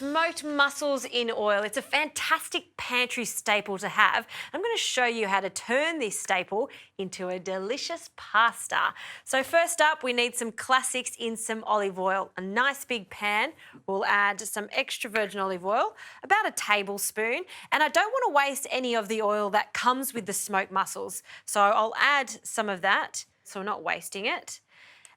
smoked mussels in oil. It's a fantastic pantry staple to have. I'm going to show you how to turn this staple into a delicious pasta. So first up, we need some classics in some olive oil. A nice big pan. We'll add some extra virgin olive oil, about a tablespoon. And I don't want to waste any of the oil that comes with the smoked mussels. So I'll add some of that, so we're not wasting it.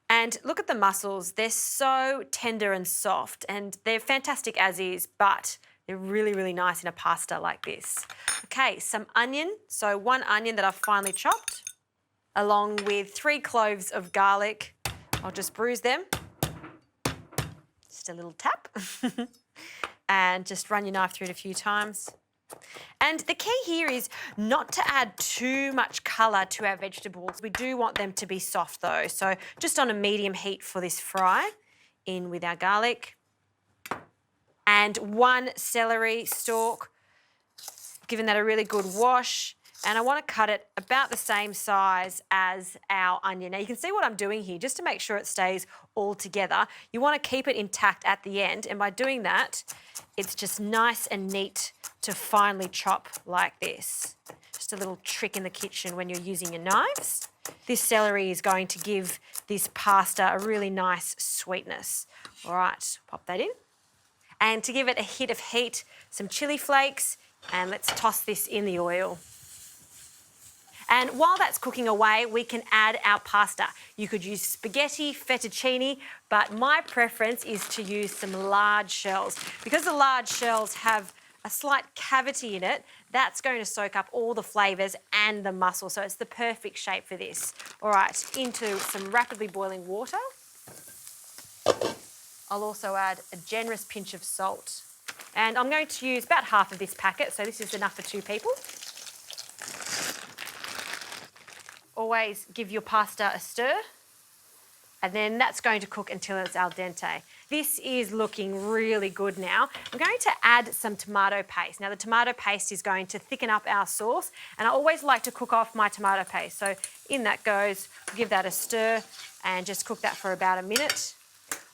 And look at the mussels, they're so tender and soft and they're fantastic as is, but they're really, really nice in a pasta like this. Okay, some onion, so 1 onion that I've finely chopped, along with 3 cloves of garlic. I'll just bruise them. Just a little tap. And just run your knife through it a few times. And the key here is not to add too much colour to our vegetables. We do want them to be soft though, so just on a medium heat for this fry. In with our garlic. And 1 celery stalk, giving that a really good wash. And I want to cut it about the same size as our onion. Now you can see what I'm doing here, just to make sure it stays all together. You want to keep it intact at the end, and by doing that, it's just nice and neat to finely chop like this. Just a little trick in the kitchen when you're using your knives. This celery is going to give this pasta a really nice sweetness. All right, pop that in. And to give it a hit of heat, some chili flakes, and let's toss this in the oil. And while that's cooking away, we can add our pasta. You could use spaghetti, fettuccine, but my preference is to use some large shells. Because the large shells have a slight cavity in it, that's going to soak up all the flavours and the mussel, so it's the perfect shape for this. All right, into some rapidly boiling water. I'll also add a generous pinch of salt. And I'm going to use about half of this packet, so this is enough for 2 people. Always give your pasta a stir, and then that's going to cook until it's al dente. This is looking really good now. I'm going to add some tomato paste. Now the tomato paste is going to thicken up our sauce, and I always like to cook off my tomato paste. So in that goes, give that a stir and just cook that for about a minute.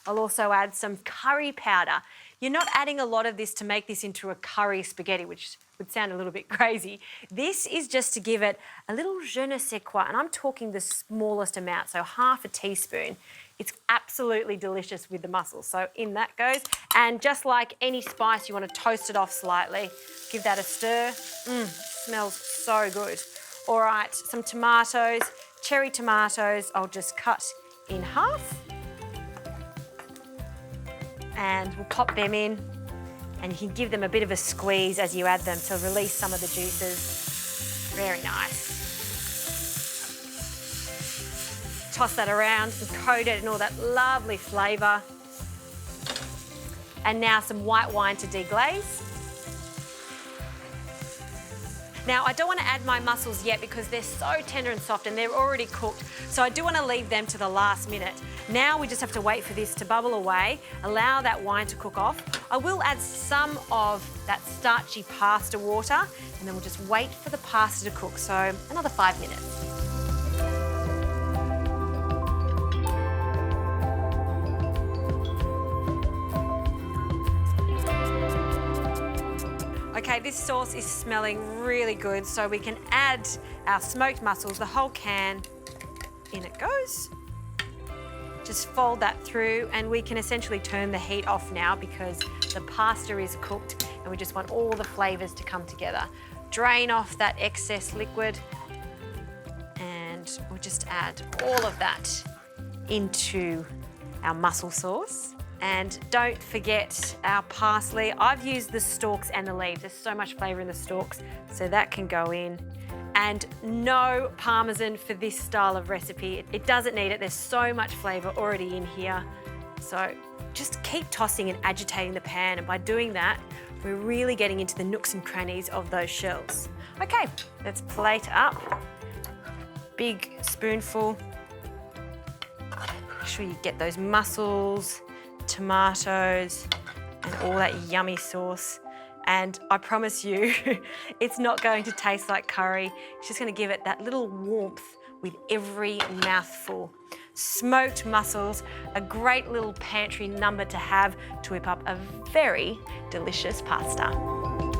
I'll also add some curry powder. You're not adding a lot of this to make this into a curry spaghetti, which would sound a little bit crazy. This is just to give it a little je ne sais quoi, and I'm talking the smallest amount, so half a teaspoon. It's absolutely delicious with the mussels, so in that goes. And just like any spice, you want to toast it off slightly. Give that a stir. Smells so good. All right, some tomatoes, cherry tomatoes, I'll just cut in half. And we'll pop them in, and you can give them a bit of a squeeze as you add them to release some of the juices. Very nice. Toss that around and coat it in all that lovely flavour. And now some white wine to deglaze. Now, I don't want to add my mussels yet because they're so tender and soft and they're already cooked, so I do want to leave them to the last minute. Now we just have to wait for this to bubble away, allow that wine to cook off. I will add some of that starchy pasta water, and then we'll just wait for the pasta to cook, so another 5 minutes. Okay, this sauce is smelling really good, so we can add our smoked mussels, the whole can. In it goes. Just fold that through, and we can essentially turn the heat off now because the pasta is cooked and we just want all the flavours to come together. Drain off that excess liquid, and we'll just add all of that into our mussel sauce. And don't forget our parsley. I've used the stalks and the leaves. There's so much flavour in the stalks, so that can go in. And no parmesan for this style of recipe. It doesn't need it. There's so much flavour already in here. So just keep tossing and agitating the pan, and by doing that, we're really getting into the nooks and crannies of those shells. Okay, let's plate up. Big spoonful. Make sure you get those mussels, tomatoes, and all that yummy sauce. And I promise you, it's not going to taste like curry. It's just going to give it that little warmth with every mouthful. smoked mussels, a great little pantry number to have to whip up a very delicious pasta.